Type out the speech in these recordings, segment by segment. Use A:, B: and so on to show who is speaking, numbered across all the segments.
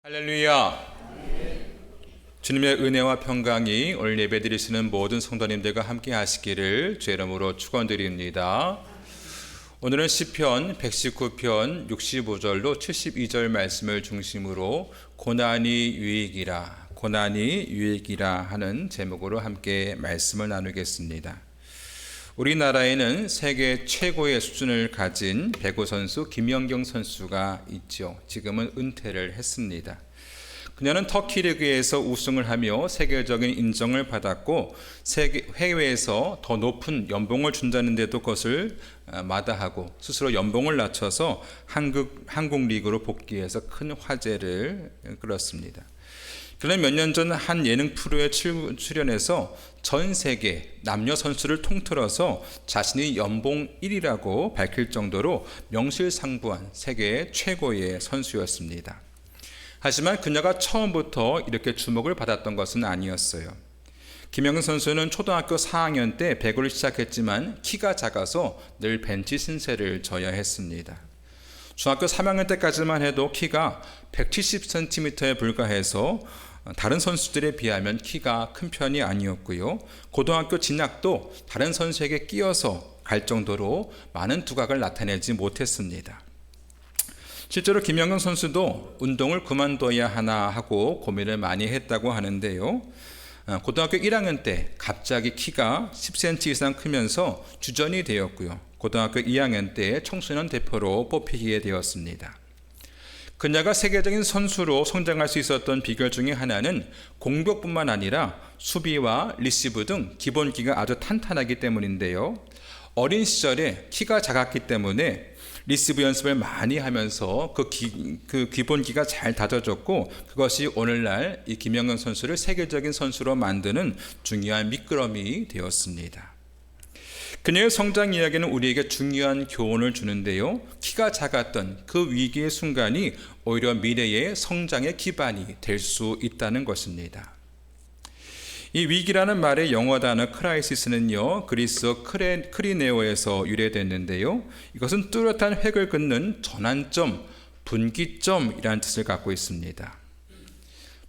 A: 할렐루야. 주님의 은혜와 평강이 오늘 예배드리시는 모든 성도님들과 함께 하시기를 주의 이름으로 축원드립니다. 오늘은 시편 119편 65절로 72절 말씀을 중심으로 고난이 유익이라 하는 제목으로 함께 말씀을 나누겠습니다. 우리나라에는 세계 최고의 수준을 가진 배구 선수 김연경 선수가 있죠. 지금은 은퇴를 했습니다. 그녀는 터키 리그에서 우승을 하며 세계적인 인정을 받았고 해외에서 더 높은 연봉을 준다는데도 그것을 마다하고 스스로 연봉을 낮춰서 한국 리그로 복귀해서 큰 화제를 끌었습니다. 그는 몇 년 전 한 예능 프로에 출연해서 전 세계 남녀 선수를 통틀어서 자신이 연봉 1위라고 밝힐 정도로 명실상부한 세계 최고의 선수였습니다. 하지만 그녀가 처음부터 이렇게 주목을 받았던 것은 아니었어요. 김연경 선수는 초등학교 4학년 때 배구를 시작했지만 키가 작아서 늘 벤치 신세를 져야 했습니다. 중학교 3학년 때까지만 해도 키가 170cm에 불과해서 다른 선수들에 비하면 키가 큰 편이 아니었고요. 고등학교 진학도 다른 선수에게 끼어서 갈 정도로 많은 두각을 나타내지 못했습니다. 실제로 김연경 선수도 운동을 그만둬야 하나 하고 고민을 많이 했다고 하는데요. 고등학교 1학년 때 갑자기 키가 10cm 이상 크면서 주전이 되었고요. 고등학교 2학년 때 청소년 대표로 뽑히게 되었습니다. 그녀가 세계적인 선수로 성장할 수 있었던 비결 중에 하나는 공격뿐만 아니라 수비와 리시브 등 기본기가 아주 탄탄하기 때문인데요. 어린 시절에 키가 작았기 때문에 리시브 연습을 많이 하면서 그 기본기가 잘 다져졌고 그것이 오늘날 이 김연경 선수를 세계적인 선수로 만드는 중요한 미끄럼이 되었습니다. 그녀의 성장 이야기는 우리에게 중요한 교훈을 주는데요. 키가 작았던 그 위기의 순간이 오히려 미래의 성장의 기반이 될 수 있다는 것입니다. 이 위기라는 말의 영어 단어 크라이시스는요, 그리스어 크리네오에서 유래됐는데요. 이것은 뚜렷한 획을 긋는 전환점, 분기점이라는 뜻을 갖고 있습니다.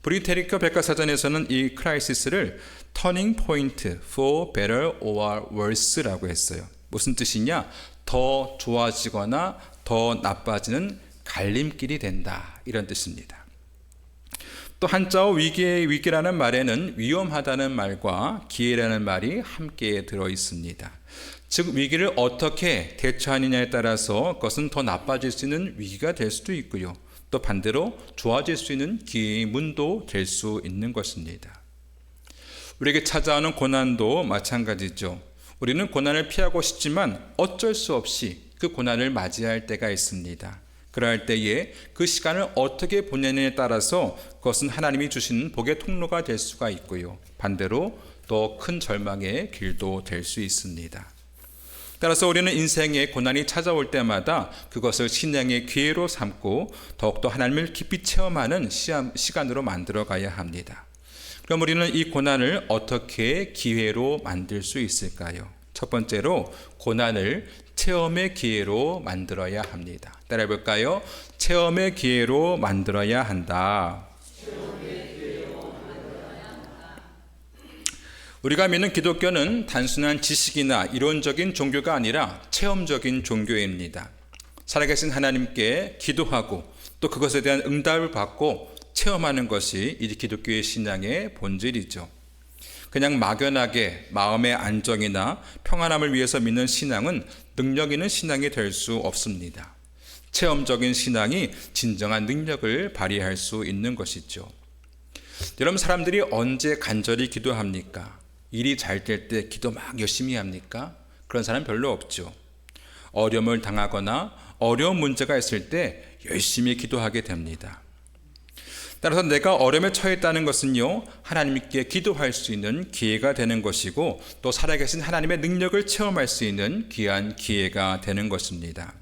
A: 브리테리커 백과사전에서는 이 크라이시스를 turning point for better or worse라고 했어요. 무슨 뜻이냐? 더 좋아지거나 더 나빠지는 갈림길이 된다, 이런 뜻입니다. 또 한자어 위기라는 말에는 위험하다는 말과 기회라는 말이 함께 들어 있습니다. 즉 위기를 어떻게 대처하느냐에 따라서 그것은 더 나빠질 수 있는 위기가 될 수도 있고요. 또 반대로 좋아질 수 있는 기회의 문도 될 수 있는 것입니다. 우리에게 찾아오는 고난도 마찬가지죠. 우리는 고난을 피하고 싶지만 어쩔 수 없이 그 고난을 맞이할 때가 있습니다. 그럴 때에 그 시간을 어떻게 보내느냐에 따라서 그것은 하나님이 주시는 복의 통로가 될 수가 있고요. 반대로 더 큰 절망의 길도 될 수 있습니다. 따라서 우리는 인생에 고난이 찾아올 때마다 그것을 신앙의 기회로 삼고 더욱더 하나님을 깊이 체험하는 시간으로 만들어 가야 합니다. 그럼 우리는 이 고난을 어떻게 기회로 만들 수 있을까요? 첫 번째로 고난을 체험의 기회로 만들어야 합니다. 따라해 볼까요? 체험의 기회로 만들어야 한다. 우리가 믿는 기독교는 단순한 지식이나 이론적인 종교가 아니라 체험적인 종교입니다. 살아계신 하나님께 기도하고 또 그것에 대한 응답을 받고 체험하는 것이 이 기독교의 신앙의 본질이죠. 그냥 막연하게 마음의 안정이나 평안함을 위해서 믿는 신앙은 능력 있는 신앙이 될 수 없습니다. 체험적인 신앙이 진정한 능력을 발휘할 수 있는 것이죠. 여러분, 사람들이 언제 간절히 기도합니까? 일이 잘 될 때 기도 막 열심히 합니까? 그런 사람 별로 없죠. 어려움을 당하거나 어려운 문제가 있을 때 열심히 기도하게 됩니다. 따라서 내가 어려움에 처했다는 것은요, 하나님께 기도할 수 있는 기회가 되는 것이고 또 살아계신 하나님의 능력을 체험할 수 있는 귀한 기회가 되는 것입니다.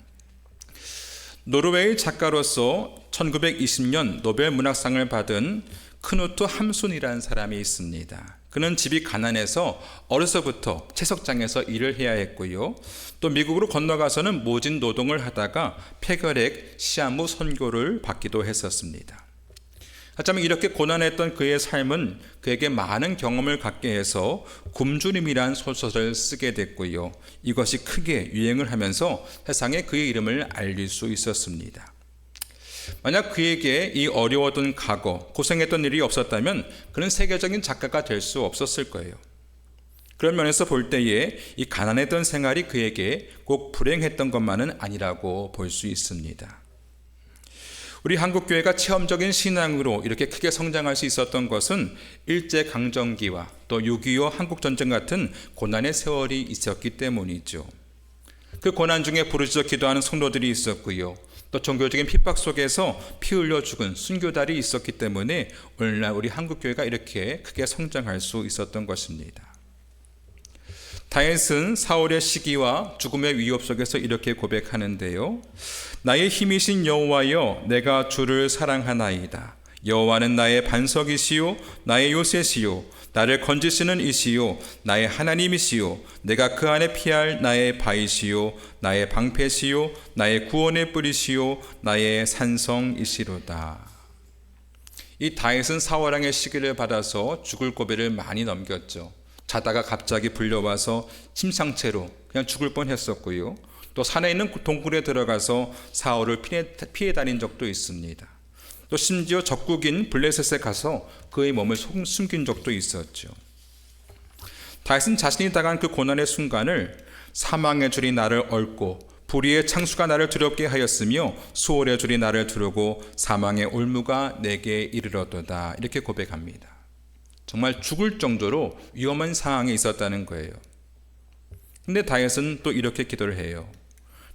A: 노르웨이 작가로서 1920년 노벨 문학상을 받은 크누트 함순이라는 사람이 있습니다. 그는 집이 가난해서 어려서부터 채석장에서 일을 해야 했고요. 또 미국으로 건너가서는 모진 노동을 하다가 폐결핵 시한부 선고를 받기도 했었습니다. 하지만 이렇게 고난했던 그의 삶은 그에게 많은 경험을 갖게 해서 굶주림이란 소설을 쓰게 됐고요. 이것이 크게 유행을 하면서 세상에 그의 이름을 알릴 수 있었습니다. 만약 그에게 이 어려웠던 과거, 고생했던 일이 없었다면 그는 세계적인 작가가 될 수 없었을 거예요. 그런 면에서 볼 때에 이 가난했던 생활이 그에게 꼭 불행했던 것만은 아니라고 볼 수 있습니다. 우리 한국교회가 체험적인 신앙으로 이렇게 크게 성장할 수 있었던 것은 일제강점기와 또 6.25 한국전쟁 같은 고난의 세월이 있었기 때문이죠. 그 고난 중에 부르짖어 기도하는 성도들이 있었고요. 또 종교적인 핍박 속에서 피 흘려 죽은 순교달이 있었기 때문에 오늘날 우리 한국교회가 이렇게 크게 성장할 수 있었던 것입니다. 다윗은 사울의 시기와 죽음의 위협 속에서 이렇게 고백하는데요. 나의 힘이신 여호와여, 내가 주를 사랑하나이다. 여호와는 나의 반석이시요 나의 요새시요 나를 건지시는 이시요 나의 하나님이시요 내가 그 안에 피할 나의 바위시요 나의 방패시요 나의 구원의 뿌리시요 나의 산성이시로다. 이 다윗은 사울왕의 시기를 받아서 죽을 고비를 많이 넘겼죠. 자다가 갑자기 불려와서 침상채로 그냥 죽을 뻔했었고요. 또 산에 있는 동굴에 들어가서 사울을 피해 다닌 적도 있습니다. 또 심지어 적국인 블레셋에 가서 그의 몸을 숨긴 적도 있었죠. 다윗은 자신이 당한 그 고난의 순간을 사망의 줄이 나를 얽고 불의의 창수가 나를 두렵게 하였으며 수월의 줄이 나를 두르고 사망의 올무가 내게 이르렀도다. 이렇게 고백합니다. 정말 죽을 정도로 위험한 상황에 있었다는 거예요. 근데 다윗은 또 이렇게 기도를 해요.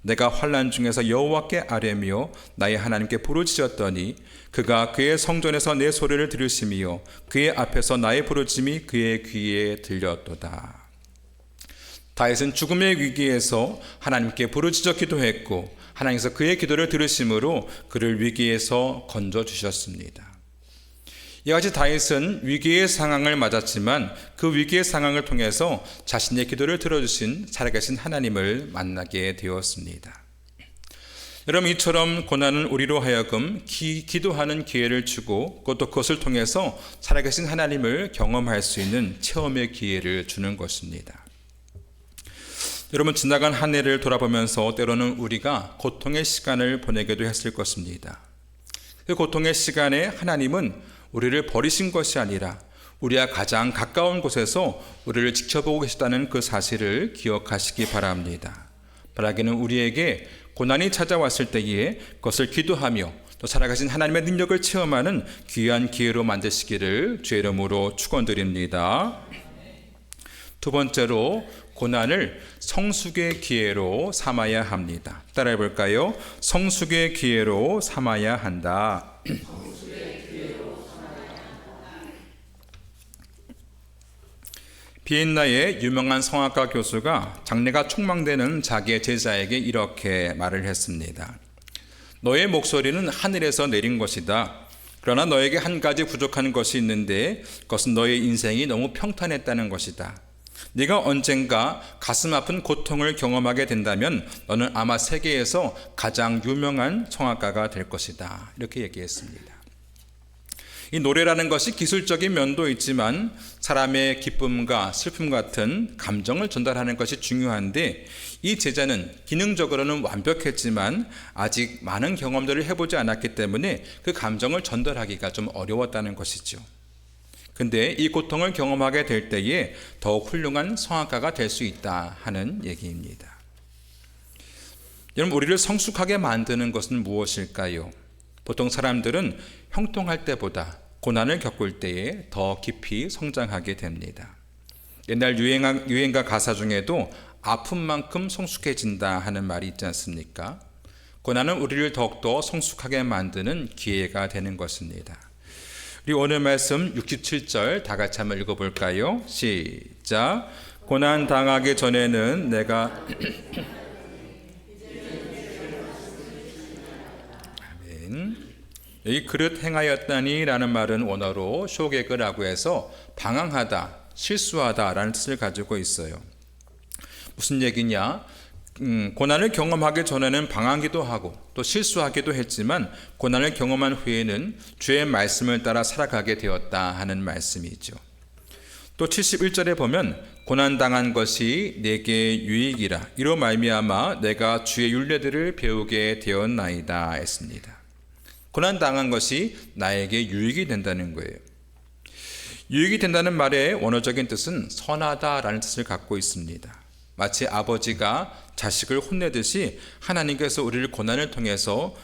A: 내가 환난 중에서 여호와께 아뢰며 나의 하나님께 부르짖었더니 그가 그의 성전에서 내 소리를 들으시며 그의 앞에서 나의 부르짖음이 그의 귀에 들렸도다. 다윗은 죽음의 위기에서 하나님께 부르짖어 기도했고 하나님께서 그의 기도를 들으심으로 그를 위기에서 건져주셨습니다. 이같이 다윗은 위기의 상황을 맞았지만 그 위기의 상황을 통해서 자신의 기도를 들어주신 살아계신 하나님을 만나게 되었습니다. 여러분, 이처럼 고난은 우리로 하여금 기도하는 기회를 주고 또 그것을 통해서 살아계신 하나님을 경험할 수 있는 체험의 기회를 주는 것입니다. 여러분, 지나간 한 해를 돌아보면서 때로는 우리가 고통의 시간을 보내기도 했을 것입니다. 그 고통의 시간에 하나님은 우리를 버리신 것이 아니라 우리와 가장 가까운 곳에서 우리를 지켜보고 계시다는 그 사실을 기억하시기 바랍니다. 바라기는 우리에게 고난이 찾아왔을 때에 그것을 기도하며 또 살아가신 하나님의 능력을 체험하는 귀한 기회로 만드시기를 주의 이름으로 축원드립니다. 두 번째로 고난을 성숙의 기회로 삼아야 합니다. 따라해 볼까요? 성숙의 기회로 삼아야 한다. 비엔나의 유명한 성악가 교수가 장래가 촉망되는 자기의 제자에게 이렇게 말을 했습니다. 너의 목소리는 하늘에서 내린 것이다. 그러나 너에게 한 가지 부족한 것이 있는데 그것은 너의 인생이 너무 평탄했다는 것이다. 네가 언젠가 가슴 아픈 고통을 경험하게 된다면 너는 아마 세계에서 가장 유명한 성악가가 될 것이다. 이렇게 얘기했습니다. 이 노래라는 것이 기술적인 면도 있지만 사람의 기쁨과 슬픔 같은 감정을 전달하는 것이 중요한데 이 제자는 기능적으로는 완벽했지만 아직 많은 경험들을 해보지 않았기 때문에 그 감정을 전달하기가 좀 어려웠다는 것이죠. 근데 이 고통을 경험하게 될 때에 더욱 훌륭한 성악가가 될 수 있다 하는 얘기입니다. 여러분, 우리를 성숙하게 만드는 것은 무엇일까요? 보통 사람들은 형통할 때보다 고난을 겪을 때에 더 깊이 성장하게 됩니다. 옛날 유행가 가사 중에도 아픈 만큼 성숙해진다 하는 말이 있지 않습니까? 고난은 우리를 더욱더 성숙하게 만드는 기회가 되는 것입니다. 우리 오늘 말씀 67절 다 같이 한번 읽어볼까요? 시작. 고난 당하기 전에는 내가 여기 그릇 행하였다니 라는 말은 원어로 쇼게그라고 해서 방황하다, 실수하다 라는 뜻을 가지고 있어요. 무슨 얘기냐? 고난을 경험하기 전에는 방황하기도 하고 또 실수하기도 했지만 고난을 경험한 후에는 주의 말씀을 따라 살아가게 되었다 하는 말씀이죠. 또 71절에 보면 고난당한 것이 내게 유익이라 이로 말미암아 내가 주의 율례들을 배우게 되었나이다 했습니다. 고난당한 것이 나에게 유익이 된다는 거예요. 유익이 된다는 말의 원어적인 뜻은 선하다라는 뜻을 갖고 있습니다. 마치 아버지가 자식을 혼내듯이 하나님께서 우리를 고난을 통해서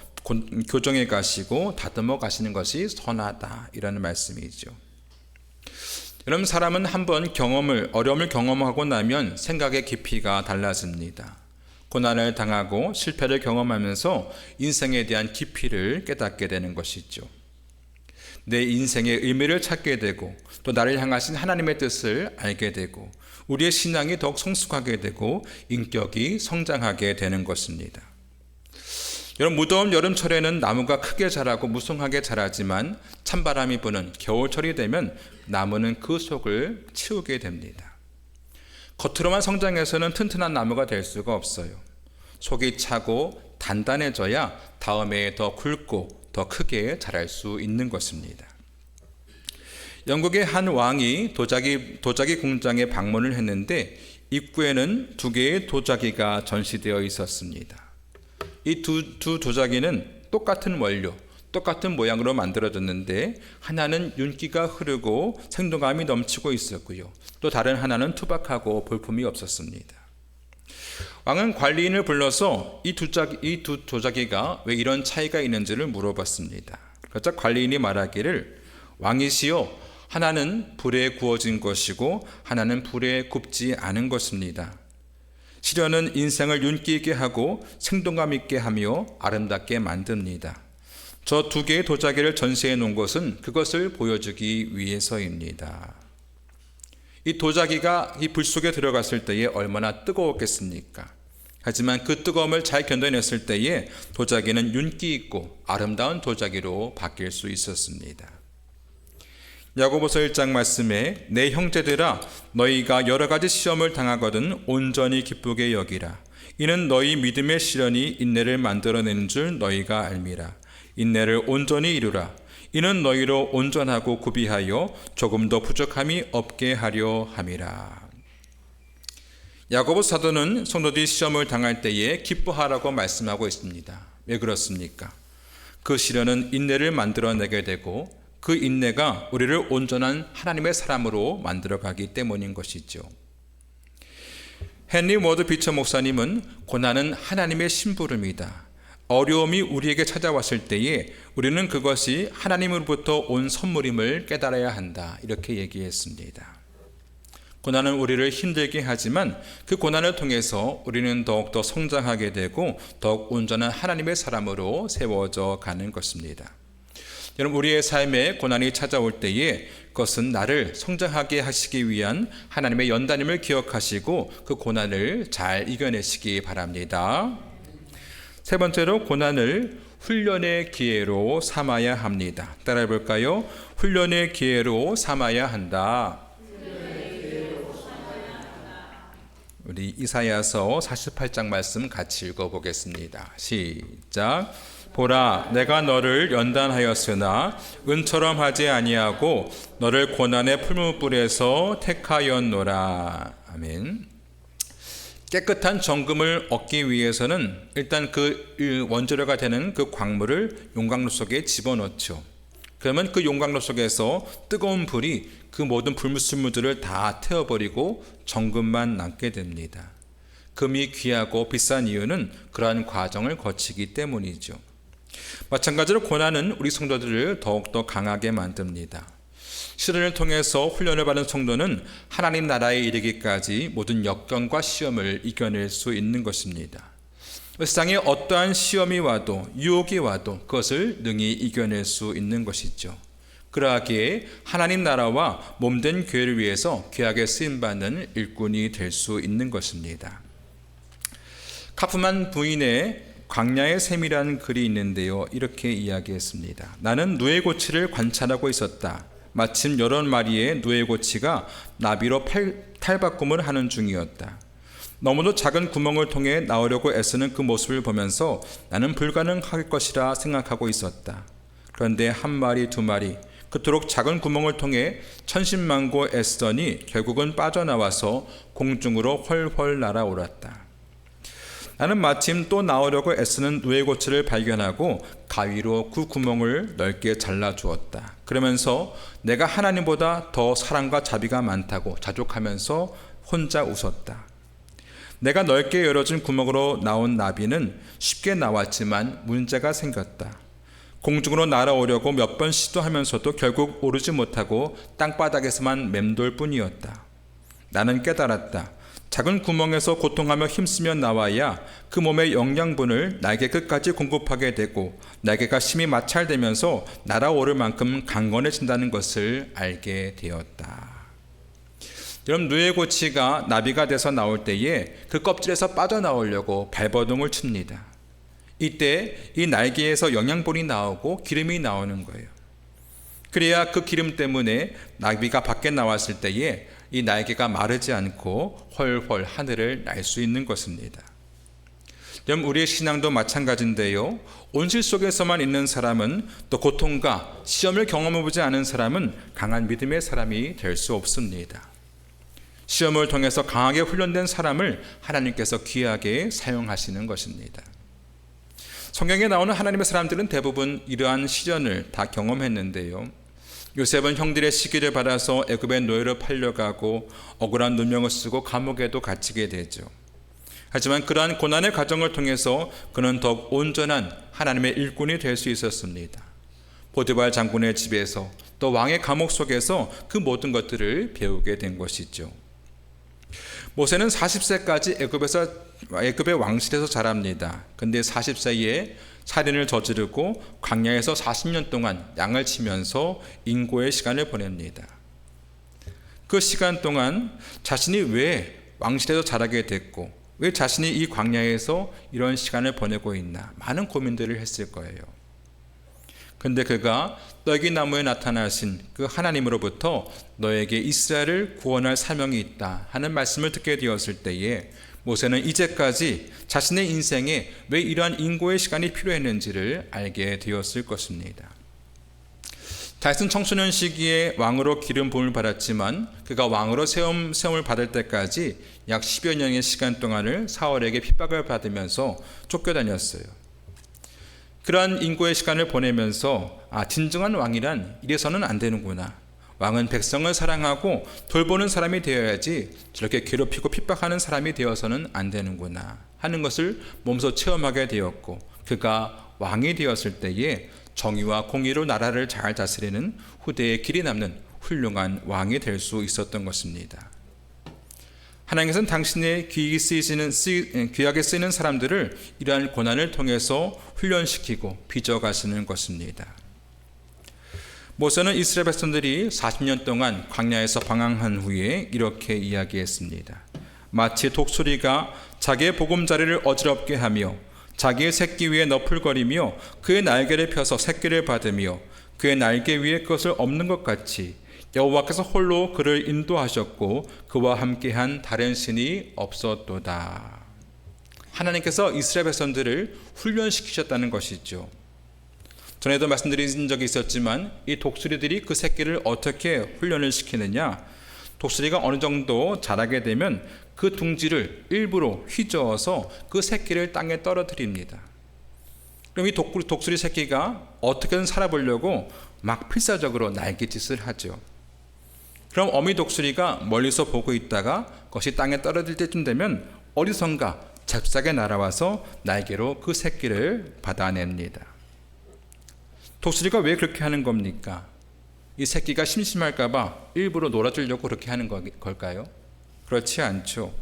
A: 교정해 가시고 다듬어 가시는 것이 선하다 이라는 말씀이죠. 여러분, 사람은 한번 어려움을 경험하고 나면 생각의 깊이가 달라집니다. 고난을 당하고 실패를 경험하면서 인생에 대한 깊이를 깨닫게 되는 것이죠. 내 인생의 의미를 찾게 되고 또 나를 향하신 하나님의 뜻을 알게 되고 우리의 신앙이 더욱 성숙하게 되고 인격이 성장하게 되는 것입니다. 여러분, 무더운 여름철에는 나무가 크게 자라고 무성하게 자라지만 찬바람이 부는 겨울철이 되면 나무는 그 속을 치우게 됩니다. 겉으로만 성장해서는 튼튼한 나무가 될 수가 없어요. 속이 차고 단단해져야 다음에 더 굵고 더 크게 자랄 수 있는 것입니다. 영국의 한 왕이 도자기 공장에 방문을 했는데 입구에는 2개의 도자기가 전시되어 있었습니다. 이 두 도자기는 똑같은 원료, 똑같은 모양으로 만들어졌는데 하나는 윤기가 흐르고 생동감이 넘치고 있었고요. 또 다른 하나는 투박하고 볼품이 없었습니다. 왕은 관리인을 불러서 이 두 도자기가 왜 이런 차이가 있는지를 물어봤습니다. 그러자 관리인이 말하기를 왕이시여, 하나는 불에 구워진 것이고 하나는 불에 굽지 않은 것입니다. 시련은 인생을 윤기 있게 하고 생동감 있게 하며 아름답게 만듭니다. 저 2개의 도자기를 전시해 놓은 것은 그것을 보여주기 위해서입니다. 이 도자기가 이 불 속에 들어갔을 때에 얼마나 뜨거웠겠습니까? 하지만 그 뜨거움을 잘 견뎌냈을 때에 도자기는 윤기 있고 아름다운 도자기로 바뀔 수 있었습니다. 야고보서 1장 말씀에 내 형제들아, 너희가 여러 가지 시험을 당하거든 온전히 기쁘게 여기라. 이는 너희 믿음의 시련이 인내를 만들어내는 줄 너희가 알미라. 인내를 온전히 이루라. 이는 너희로 온전하고 구비하여 조금 더 부족함이 없게 하려 함이라. 야고보 사도는 성도들이 시험을 당할 때에 기뻐하라고 말씀하고 있습니다. 왜 그렇습니까? 그 시련은 인내를 만들어내게 되고 그 인내가 우리를 온전한 하나님의 사람으로 만들어가기 때문인 것이죠. 헨리 워드 비처 목사님은 고난은 하나님의 심부름이다. 어려움이 우리에게 찾아왔을 때에 우리는 그것이 하나님으로부터 온 선물임을 깨달아야 한다, 이렇게 얘기했습니다. 고난은 우리를 힘들게 하지만 그 고난을 통해서 우리는 더욱더 성장하게 되고 더욱 온전한 하나님의 사람으로 세워져 가는 것입니다. 여러분, 우리의 삶에 고난이 찾아올 때에 그것은 나를 성장하게 하시기 위한 하나님의 연단임을 기억하시고 그 고난을 잘 이겨내시기 바랍니다. 3번째로, 고난을 훈련의 기회로 삼아야 합니다. 따라해 볼까요? 훈련의 기회로 삼아야 한다. 우리 이사야서 48장 말씀 같이 읽어보겠습니다. 시작. 보라, 내가 너를 연단하였으나 은처럼 하지 아니하고 너를 고난의 풀무불에서 택하였노라. 아멘. 깨끗한 정금을 얻기 위해서는 일단 그 원재료가 되는 그 광물을 용광로 속에 집어넣죠. 그러면 그 용광로 속에서 뜨거운 불이 그 모든 불순물들을 다 태워버리고 정금만 남게 됩니다. 금이 귀하고 비싼 이유는 그러한 과정을 거치기 때문이죠. 마찬가지로 고난은 우리 성도들을 더욱더 강하게 만듭니다. 시련을 통해서 훈련을 받은 성도는 하나님 나라에 이르기까지 모든 역경과 시험을 이겨낼 수 있는 것입니다. 세상에 어떠한 시험이 와도 유혹이 와도 그것을 능히 이겨낼 수 있는 것이죠. 그러하기에 하나님 나라와 몸된 교회를 위해서 귀하게 쓰임받는 일꾼이 될 수 있는 것입니다. 카프만 부인의 광야의 샘이라는 글이 있는데요, 이렇게 이야기했습니다. 나는 누에고치를 관찰하고 있었다. 마침 여러 마리의 누에고치가 나비로 탈바꿈을 하는 중이었다. 너무도 작은 구멍을 통해 나오려고 애쓰는 그 모습을 보면서 나는 불가능할 것이라 생각하고 있었다. 그런데 한 마리, 두 마리, 그토록 작은 구멍을 통해 천신만고 애쓰더니 결국은 빠져나와서 공중으로 훨훨 날아올았다. 나는 마침 또 나오려고 애쓰는 누에고치를 발견하고 가위로 그 구멍을 넓게 잘라주었다. 그러면서 내가 하나님보다 더 사랑과 자비가 많다고 자족하면서 혼자 웃었다. 내가 넓게 열어준 구멍으로 나온 나비는 쉽게 나왔지만 문제가 생겼다. 공중으로 날아오려고 몇 번 시도하면서도 결국 오르지 못하고 땅바닥에서만 맴돌 뿐이었다. 나는 깨달았다. 작은 구멍에서 고통하며 힘쓰며 나와야 그 몸의 영양분을 날개 끝까지 공급하게 되고 날개가 심히 마찰되면서 날아오를 만큼 강건해진다는 것을 알게 되었다. 여러분, 누에고치가 나비가 돼서 나올 때에 그 껍질에서 빠져나오려고 발버둥을 칩니다. 이때 이 날개에서 영양분이 나오고 기름이 나오는 거예요. 그래야 그 기름 때문에 나비가 밖에 나왔을 때에 이 날개가 마르지 않고 훨훨 하늘을 날 수 있는 것입니다. 여러분, 우리의 신앙도 마찬가지인데요. 온실 속에서만 있는 사람은, 또 고통과 시험을 경험해보지 않은 사람은 강한 믿음의 사람이 될 수 없습니다. 시험을 통해서 강하게 훈련된 사람을 하나님께서 귀하게 사용하시는 것입니다. 성경에 나오는 하나님의 사람들은 대부분 이러한 시련을 다 경험했는데요. 요셉은 형들의 시기를 받아서 애굽의 노예로 팔려가고 억울한 누명을 쓰고 감옥에도 갇히게 되죠. 하지만 그러한 고난의 과정을 통해서 그는 더욱 온전한 하나님의 일꾼이 될 수 있었습니다. 보디발 장군의 집에서, 또 왕의 감옥 속에서 그 모든 것들을 배우게 된 것이죠. 모세는 40세까지 애굽의 왕실에서 자랍니다. 근데 40세에 살인을 저지르고 광야에서 40년 동안 양을 치면서 인고의 시간을 보냅니다. 그 시간 동안 자신이 왜 왕실에서 자라게 됐고 왜 자신이 이 광야에서 이런 시간을 보내고 있나, 많은 고민들을 했을 거예요. 근데 그가 떡이나무에 나타나신 그 하나님으로부터 너에게 이스라엘을 구원할 사명이 있다 하는 말씀을 듣게 되었을 때에 모세는 이제까지 자신의 인생에 왜 이러한 인고의 시간이 필요했는지를 알게 되었을 것입니다. 다윗은 청소년 시기에 왕으로 기름 부음을 받았지만 그가 왕으로 세움을 받을 때까지 약 10여 년의 시간 동안을 사울에게 핍박을 받으면서 쫓겨다녔어요. 그러한 인고의 시간을 보내면서 진정한 왕이란 이래서는 안 되는구나. 왕은 백성을 사랑하고 돌보는 사람이 되어야지 저렇게 괴롭히고 핍박하는 사람이 되어서는 안 되는구나 하는 것을 몸소 체험하게 되었고, 그가 왕이 되었을 때에 정의와 공의로 나라를 잘 다스리는 후대에 길이 남는 훌륭한 왕이 될 수 있었던 것입니다. 하나님께서는 당신의 귀하게 쓰이는 사람들을 이러한 고난을 통해서 훈련시키고 빚어가시는 것입니다. 모세는 이스라엘 백성들이 40년 동안 광야에서 방황한 후에 이렇게 이야기했습니다. 마치 독수리가 자기의 보금자리를 어지럽게 하며 자기의 새끼 위에 너풀거리며 그의 날개를 펴서 새끼를 받으며 그의 날개 위에 것을 엎는 것 같이 여호와께서 홀로 그를 인도하셨고 그와 함께한 다른 신이 없었도다. 하나님께서 이스라엘 백성들을 훈련시키셨다는 것이죠. 전에도 말씀드린 적이 있었지만 이 독수리들이 그 새끼를 어떻게 훈련을 시키느냐, 독수리가 어느 정도 자라게 되면 그 둥지를 일부러 휘저어서 그 새끼를 땅에 떨어뜨립니다. 그럼 이 독수리 새끼가 어떻게든 살아보려고 막 필사적으로 날갯짓을 하죠. 그럼 어미 독수리가 멀리서 보고 있다가 그것이 땅에 떨어질 때쯤 되면 어디선가 잽싸게 날아와서 날개로 그 새끼를 받아냅니다. 독수리가 왜 그렇게 하는 겁니까? 이 새끼가 심심할까봐 일부러 놀아주려고 그렇게 하는 걸까요? 그렇지 않죠.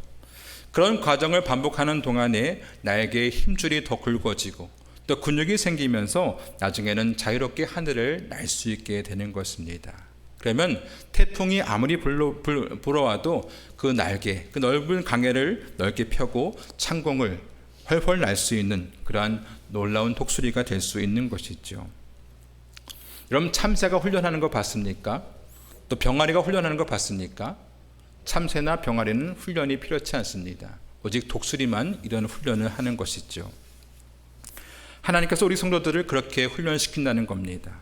A: 그런 과정을 반복하는 동안에 날개의 힘줄이 더 굵어지고 또 근육이 생기면서 나중에는 자유롭게 하늘을 날 수 있게 되는 것입니다. 그러면 태풍이 아무리 불어와도 그 날개, 그 넓은 강해를 넓게 펴고 창공을 훨훨 날 수 있는 그러한 놀라운 독수리가 될 수 있는 것이죠. 여러분, 참새가 훈련하는 거 봤습니까? 또 병아리가 훈련하는 거 봤습니까? 참새나 병아리는 훈련이 필요치 않습니다. 오직 독수리만 이런 훈련을 하는 것이죠. 하나님께서 우리 성도들을 그렇게 훈련시킨다는 겁니다.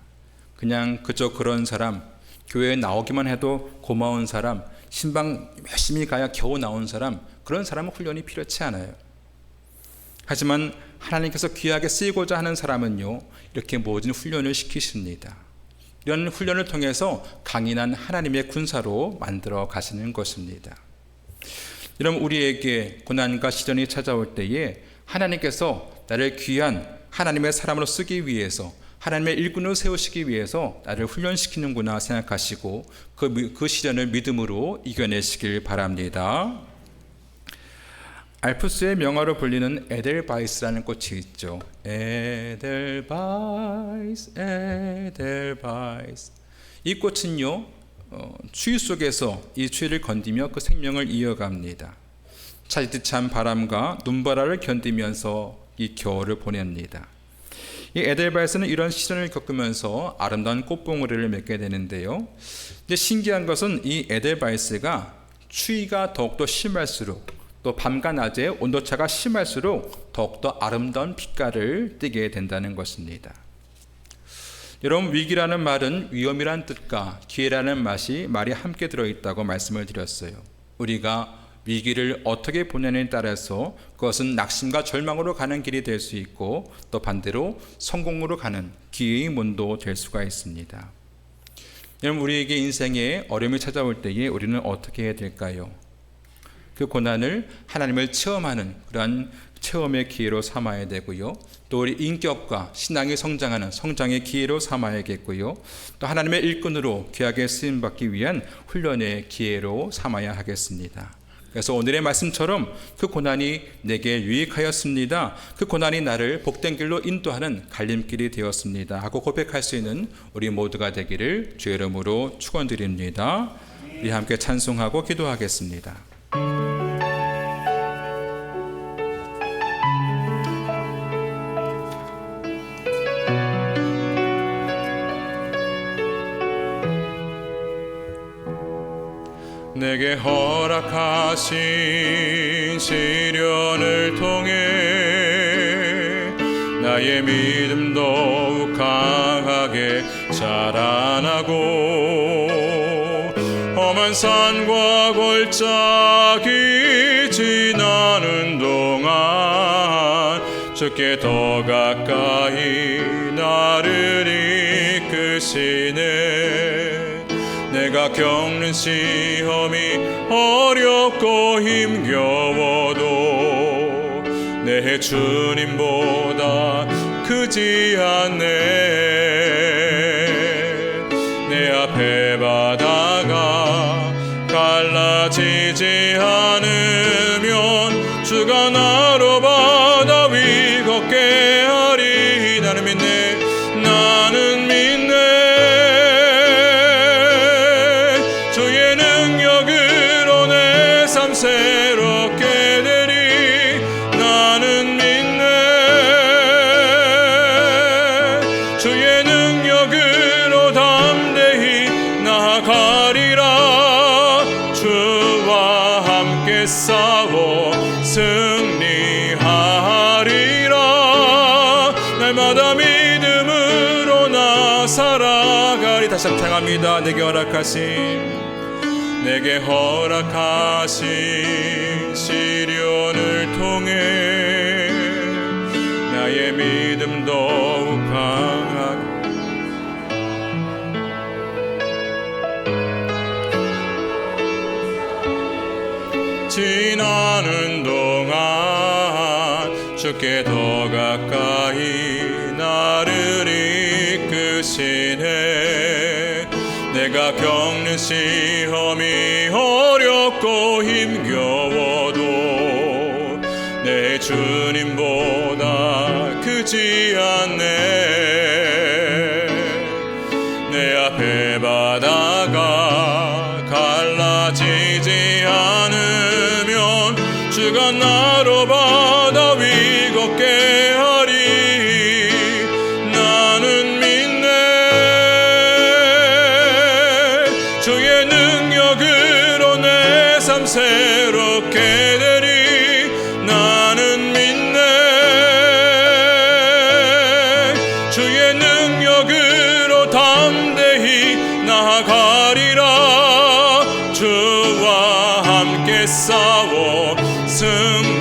A: 그냥 그저 그런 사람, 교회에 나오기만 해도 고마운 사람, 신방 열심히 가야 겨우 나온 사람, 그런 사람은 훈련이 필요치 않아요. 하지만 하나님께서 귀하게 쓰이고자 하는 사람은요, 이렇게 모든 훈련을 시키십니다. 이런 훈련을 통해서 강인한 하나님의 군사로 만들어 가시는 것입니다. 여러분, 우리에게 고난과 시련이 찾아올 때에 하나님께서 나를 귀한 하나님의 사람으로 쓰기 위해서, 하나님의 일꾼을 세우시기 위해서 나를 훈련시키는구나 생각하시고 그 시련을 믿음으로 이겨내시길 바랍니다. 알프스의 명화로 불리는 에델바이스라는 꽃이 있죠. 에델바이스, 에델바이스. 이 꽃은요, 추위 속에서 이 추위를 견디며 그 생명을 이어갑니다. 차디찬 바람과 눈바라를 견디면서 이 겨울을 보냅니다. 이 에델바이스는 이런 시련을 겪으면서 아름다운 꽃봉오리를 맺게 되는데요. 근데 신기한 것은 이 에델바이스가 추위가 더욱더 심할수록, 또 밤과 낮의 온도차가 심할수록 더욱더 아름다운 빛깔을 띠게 된다는 것입니다. 여러분, 위기라는 말은 위험이란 뜻과 기회라는 말이 함께 들어있다고 말씀을 드렸어요. 우리가 위기를 어떻게 보내느냐에 따라서 그것은 낙심과 절망으로 가는 길이 될 수 있고, 또 반대로 성공으로 가는 기회의 문도 될 수가 있습니다. 여러분, 우리에게 인생에 어려움이 찾아올 때에 우리는 어떻게 해야 될까요? 그 고난을 하나님을 체험하는 그러한 체험의 기회로 삼아야 되고요. 또 우리 인격과 신앙이 성장하는 성장의 기회로 삼아야겠고요. 또 하나님의 일꾼으로 귀하게 쓰임받기 위한 훈련의 기회로 삼아야 하겠습니다. 그래서 오늘의 말씀처럼 그 고난이 내게 유익하였습니다, 그 고난이 나를 복된 길로 인도하는 갈림길이 되었습니다 하고 고백할 수 있는 우리 모두가 되기를 주의 이름으로 축원드립니다. 우리 함께 찬송하고 기도하겠습니다.
B: 내게 허락하신 시련을 통해 나의 믿음 더욱 강하게 자라나고, 험한 산과 골짜기 지나는 동안 주께 더 가까이 나를 이끄시네. 내가 겪는 시험이 어렵고 힘겨워도 내 주님보다 크지 않네. 내 앞에 바다가 갈라지지 않으면 주가 나로 바다 위 걷게 하리. 나는 믿네, 나는 믿네. 새롭게 되리. 나는 믿네. 주의 능력으로 담대히 나아가리라. 주와 함께 싸워 승리하리라. 날마다 믿음으로 나 살아가리. 다시 한번 찬양합니다. 내게 허락하신 시련을 통해 나의 믿음 더욱 강하게 지나는 동안 주께 더 가까이 나를 이끄시네. 내가 겪는 시험이 어렵고 힘겨워도 내 주님보다 크지 않네. 내 앞에 바다가 갈라지지 않으면 주가 나로 바다 위 걷게 하리. 나는 믿네. 주의 능력으로 내 삶 새롭게 되리. 주의 능력으로 담대히 나아가리라. 주와 함께 싸워 승리하리라.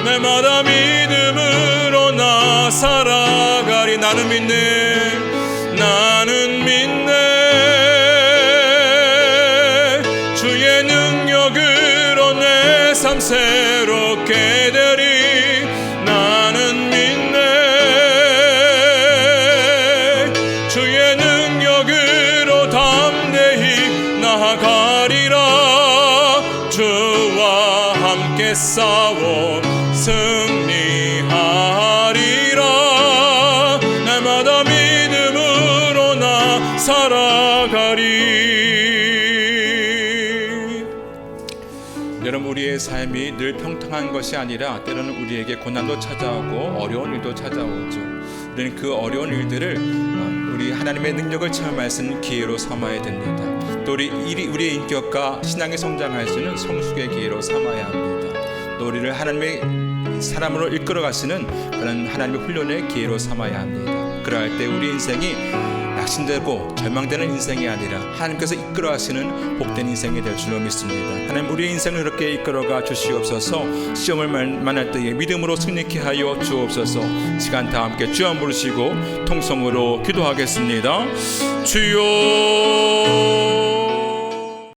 B: 날마다 믿음으로 나 살아가리. 나는 믿네, 나는 믿네. 주의 능력으로 내 삶 새롭게 되리. 나는 믿네. 주의 능력으로 담대히 나아가리라. 주와 함께 싸워 승리하리라. 날마다 믿음으로 나 살아가리.
A: 여러분, 우리의 삶이 늘 평탄한 것이 아니라 때로는 우리에게 고난도 찾아오고 어려운 일도 찾아오죠. 우리는 그 어려운 일들을 우리 하나님의 능력을 체험할 수 있는 기회로 삼아야 됩니다. 또 우리의 인격과 신앙의 성장할 수 있는 성숙의 기회로 삼아야 합니다. 또 우리를 하나님의 사람으로 이끌어 가시는 그런 하나님의 훈련의 기회로 삼아야 합니다. 그러할 때 우리 인생이 낙심되고 절망되는 인생이 아니라 하나님께서 이끌어 가시는 복된 인생이 될 줄로 믿습니다. 하나님, 우리의 인생을 그렇게 이끌어가 주시옵소서. 시험을 만날 때에 믿음으로 승리케 하여 주옵소서. 시간 다 함께 주여 부르시고 통성으로 기도하겠습니다. 주여